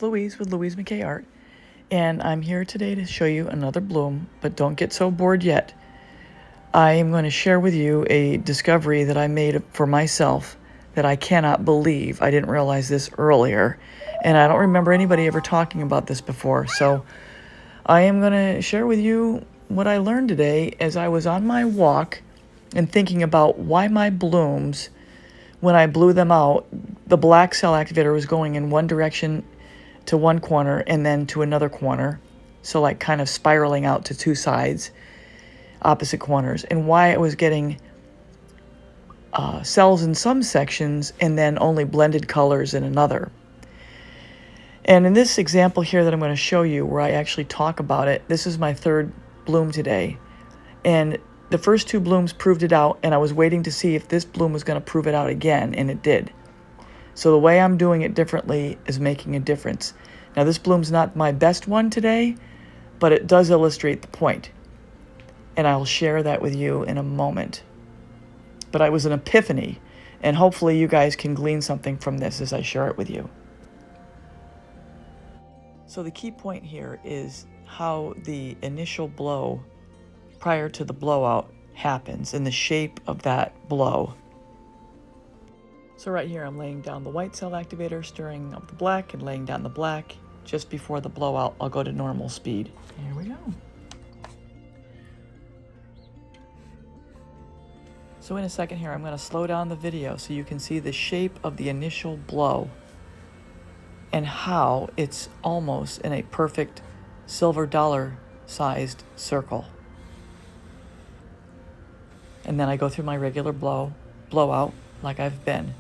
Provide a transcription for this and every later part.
it's Louise with Louise McKay Art, and I'm here today to show you another bloom, but don't get so bored yet. I am going to share with you a discovery that I made for myself that I cannot believe. I didn't realize this earlier, and I don't remember anybody ever talking about this before, so I am going to share with you what I learned today as I was on my walk and thinking about why my blooms, when I blew them out, the black cell activator was going in one direction to one corner and then to another corner. So like kind of spiraling out to two sides, opposite corners, and why I was getting cells in some sections and then only blended colors in another. And in this example here that I'm going to show you where I actually talk about it, this is my third bloom today. And the first two blooms proved it out, and I was waiting to see if this bloom was going to prove it out again, and it did. So the way I'm doing it differently is making a difference. Now this bloom's not my best one today, but it does illustrate the point. And I'll share that with you in a moment. But it was an epiphany, and hopefully you guys can glean something from this as I share it with you. So the key point here is how the initial blow prior to the blowout happens and the shape of that blow. So right here I'm laying down the white cell activator, stirring up the black and laying down the black. Just before the blowout, I'll go to normal speed. Here we go. So in a second here, I'm going to slow down the video so you can see the shape of the initial blow and how it's almost in a perfect silver dollar sized circle. And then I go through my regular blowout like I've been.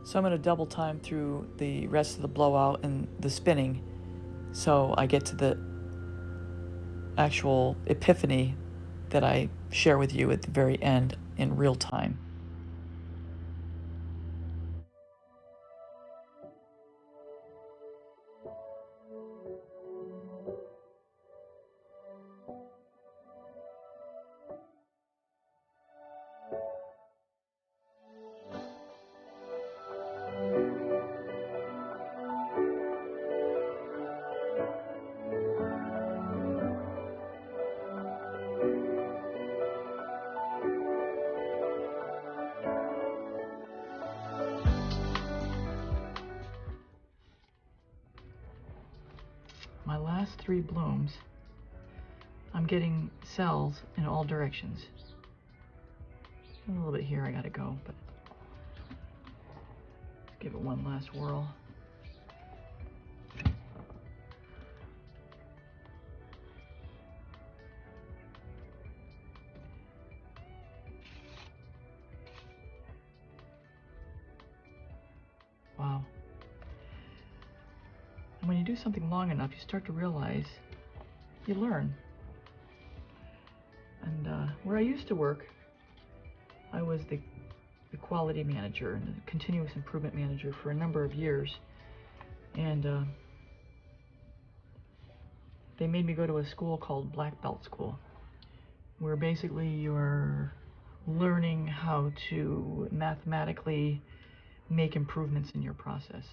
So I'm going to double time through the rest of the blowout and the spinning so I get to the actual epiphany that I share with you at the very end in real time. My last three blooms, I'm getting cells in all directions. A little bit here I gotta go, but let's give it one last whirl. Wow. And when you do something long enough, you start to realize you learn. And where I used to work, I was the quality manager and the continuous improvement manager for a number of years. And they made me go to a school called Black Belt School, where basically you're learning how to mathematically make improvements in your process.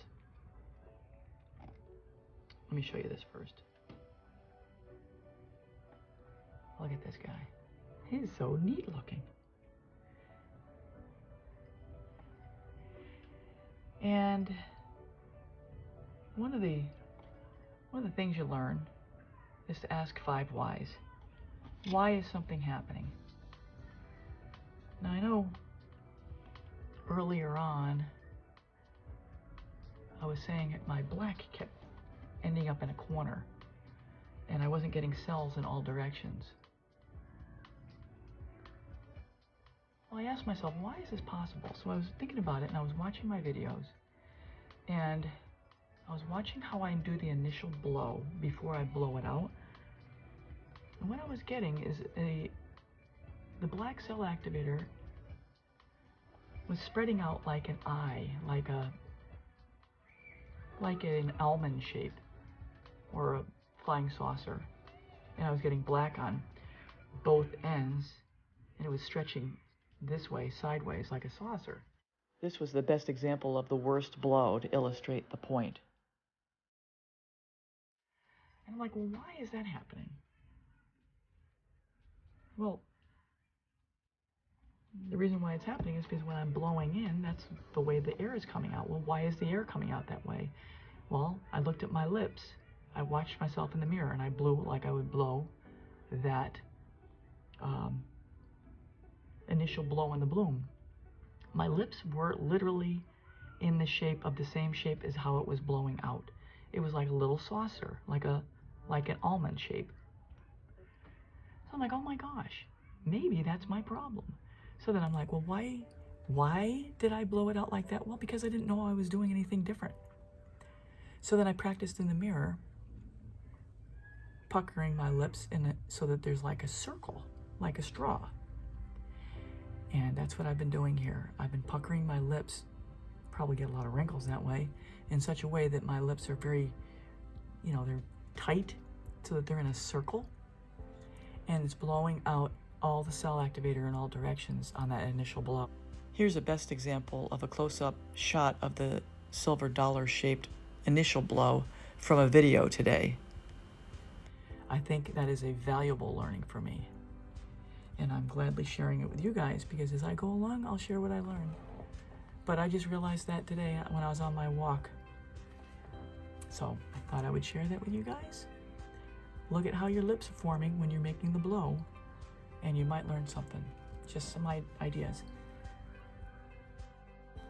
Let me show you this first. Look at this guy. He's so neat looking. And one of the things you learn is to ask 5 whys. Why is something happening? Now I know earlier on I was saying my black kept ending up in a corner and I wasn't getting cells in all directions. Well, I asked myself, why is this possible? So I was thinking about it and I was watching my videos and I was watching how I do the initial blow before I blow it out. And what I was getting is the black cell activator was spreading out like an eye, like an almond shape or a flying saucer. And I was getting black on both ends and it was stretching this way, sideways, like a saucer. This was the best example of the worst blow to illustrate the point. And I'm like, well, why is that happening? Well, the reason why it's happening is because when I'm blowing in, that's the way the air is coming out. Well, why is the air coming out that way? Well, I looked at my lips. I watched myself in the mirror, and I blew like I would blow that initial blow in the bloom. My lips were literally in the shape of the same shape as how it was blowing out. It was like a little saucer, like an almond shape. So I'm like, oh my gosh, maybe that's my problem. So then I'm like, well, why did I blow it out like that? Well, because I didn't know I was doing anything different. So then I practiced in the mirror, puckering my lips in it so that there's like a circle, like a straw. And that's what I've been doing here. I've been puckering my lips, probably get a lot of wrinkles that way, in such a way that my lips are very, they're tight so that they're in a circle. And it's blowing out all the cell activator in all directions on that initial blow. Here's a best example of a close-up shot of the silver dollar-shaped initial blow from a video today. I think that is a valuable learning for me. And I'm gladly sharing it with you guys because as I go along, I'll share what I learn. But I just realized that today when I was on my walk. So I thought I would share that with you guys. Look at how your lips are forming when you're making the blow, and you might learn something. Just some ideas.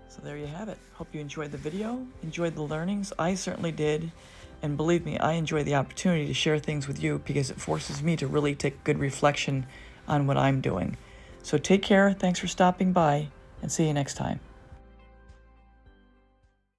So there you have it. Hope you enjoyed the video, enjoyed the learnings. I certainly did. And believe me, I enjoy the opportunity to share things with you because it forces me to really take good reflection on what I'm doing. So take care, thanks for stopping by, and see you next time.